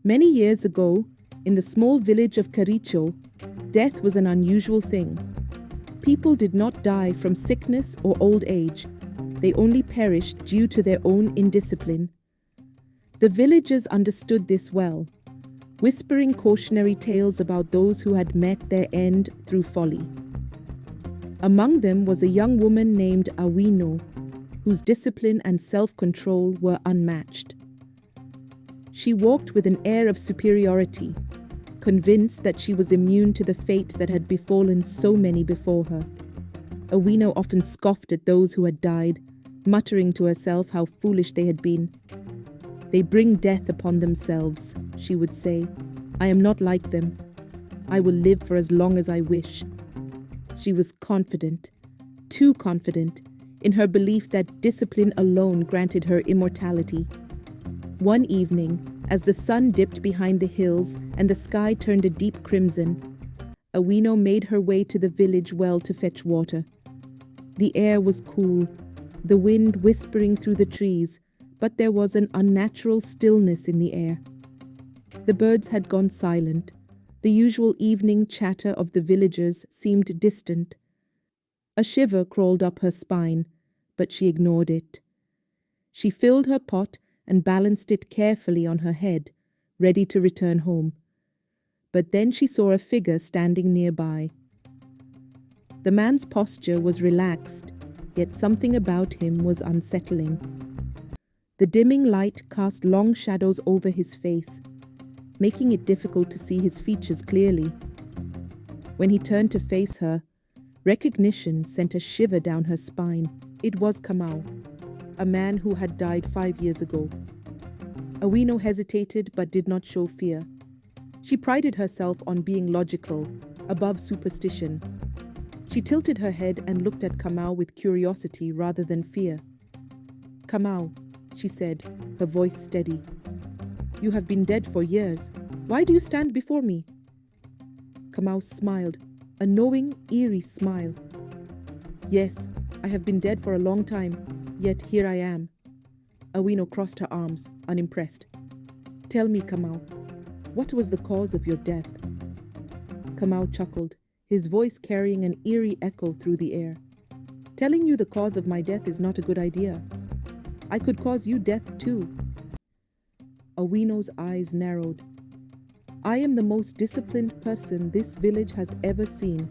Many years ago, in the small village of Caricho, death was an unusual thing. People did not die from sickness or old age. They only perished due to their own indiscipline. The villagers understood this well, whispering cautionary tales about those who had met their end through folly. Among them was a young woman named Awino, whose discipline and self-control were unmatched. She walked with an air of superiority, convinced that she was immune to the fate that had befallen so many before her. Awino often scoffed at those who had died, muttering to herself how foolish they had been. "They bring death upon themselves," she would say. "I am not like them. I will live for as long as I wish." She was confident, too confident, in her belief that discipline alone granted her immortality. One evening, as the sun dipped behind the hills and the sky turned a deep crimson, Awino made her way to the village well to fetch water. The air was cool, the wind whispering through the trees, but there was an unnatural stillness in the air. The birds had gone silent. The usual evening chatter of the villagers seemed distant. A shiver crawled up her spine, but she ignored it. She filled her pot and balanced it carefully on her head, ready to return home. But then she saw a figure standing nearby. The man's posture was relaxed, yet something about him was unsettling. The dimming light cast long shadows over his face, making it difficult to see his features clearly. When he turned to face her, recognition sent a shiver down her spine. It was Kamau, a man who had died 5 years ago. Awino hesitated but did not show fear. She prided herself on being logical, above superstition. She tilted her head and looked at Kamau with curiosity rather than fear. "Kamau," she said, her voice steady. "You have been dead for years. Why do you stand before me?" Kamau smiled, a knowing, eerie smile. "Yes, I have been dead for a long time, yet here I am." Awino crossed her arms, unimpressed. "Tell me, Kamau, what was the cause of your death?" Kamau chuckled, his voice carrying an eerie echo through the air. "Telling you the cause of my death is not a good idea. I could cause you death too." Awino's eyes narrowed. "I am the most disciplined person this village has ever seen.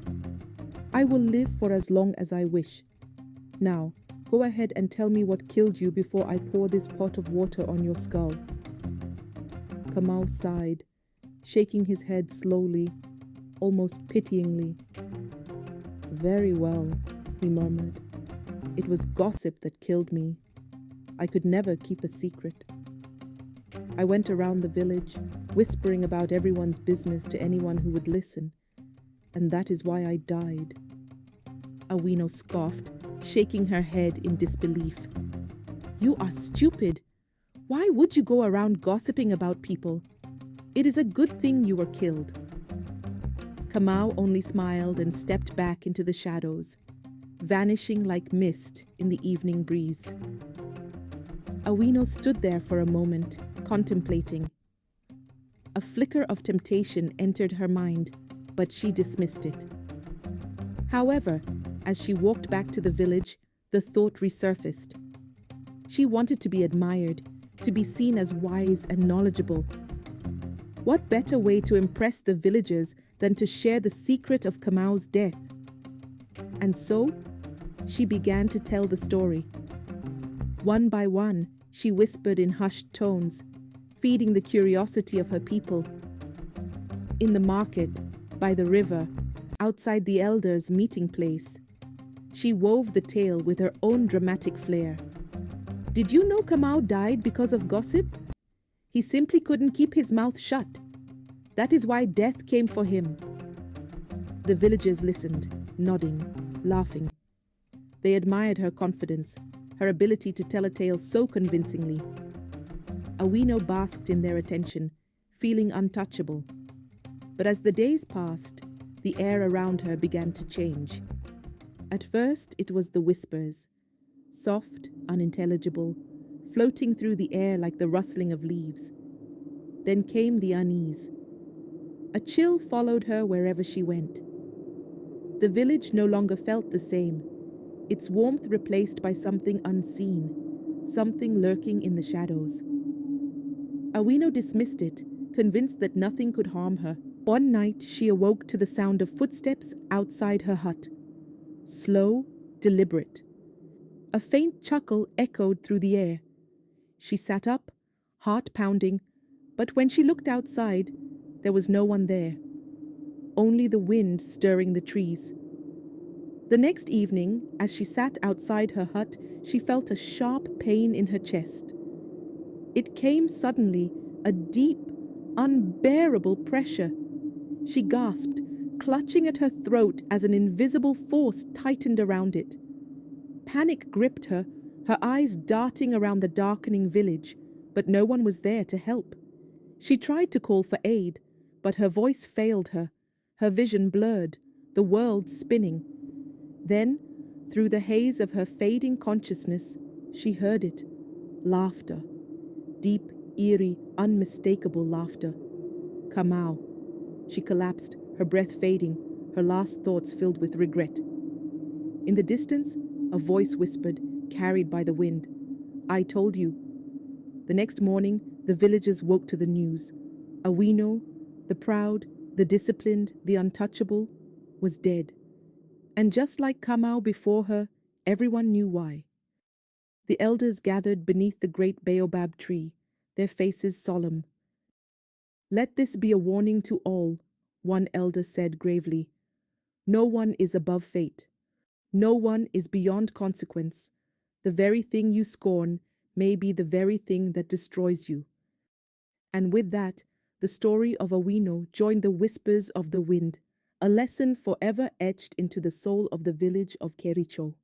I will live for as long as I wish. Now, go ahead and tell me what killed you before I pour this pot of water on your skull." Kamau sighed, shaking his head slowly, almost pityingly. "Very well," he murmured. "It was gossip that killed me. I could never keep a secret. I went around the village, whispering about everyone's business to anyone who would listen, and that is why I died." Awino scoffed, shaking her head in disbelief. "You are stupid. Why would you go around gossiping about people? It is a good thing you were killed." Kamau only smiled and stepped back into the shadows, vanishing like mist in the evening breeze. Awino stood there for a moment, contemplating. A flicker of temptation entered her mind, but she dismissed it. However, as she walked back to the village, the thought resurfaced. She wanted to be admired, to be seen as wise and knowledgeable. What better way to impress the villagers than to share the secret of Kamau's death? And so, she began to tell the story. One by one, she whispered in hushed tones, feeding the curiosity of her people. In the market, by the river, outside the elders' meeting place, she wove the tale with her own dramatic flair. Did you know Kamau died because of gossip? He simply couldn't keep his mouth shut. That is why death came for him. The villagers listened, nodding, laughing. They admired her confidence, her ability to tell a tale so convincingly. Awino basked in their attention, feeling untouchable. But as the days passed, the air around her began to change. At first, it was the whispers, soft, unintelligible, floating through the air like the rustling of leaves. Then came the unease. A chill followed her wherever she went. The village no longer felt the same, its warmth replaced by something unseen, something lurking in the shadows. Awino dismissed it, convinced that nothing could harm her. One night she awoke to the sound of footsteps outside her hut. Slow, deliberate. A faint chuckle echoed through the air. She sat up, heart pounding, but when she looked outside, there was no one there. Only the wind stirring the trees. The next evening, as she sat outside her hut, she felt a sharp pain in her chest. It came suddenly, a deep, unbearable pressure. She gasped, clutching at her throat as an invisible force tightened around it. Panic gripped her, her eyes darting around the darkening village, but no one was there to help. She tried to call for aid, but her voice failed her, her vision blurred, the world spinning. Then, through the haze of her fading consciousness, she heard it. Laughter. Deep, eerie, unmistakable laughter. Kamau. She collapsed, her breath fading, her last thoughts filled with regret. In the distance, a voice whispered, carried by the wind, "I told you." The next morning, the villagers woke to the news. Awino, the proud, the disciplined, the untouchable, was dead. And just like Kamau before her, everyone knew why. The elders gathered beneath the great baobab tree, their faces solemn. "Let this be a warning to all," one elder said gravely. "No one is above fate. No one is beyond consequence. The very thing you scorn may be the very thing that destroys you." And with that, the story of Awino joined the whispers of the wind, a lesson forever etched into the soul of the village of Kericho.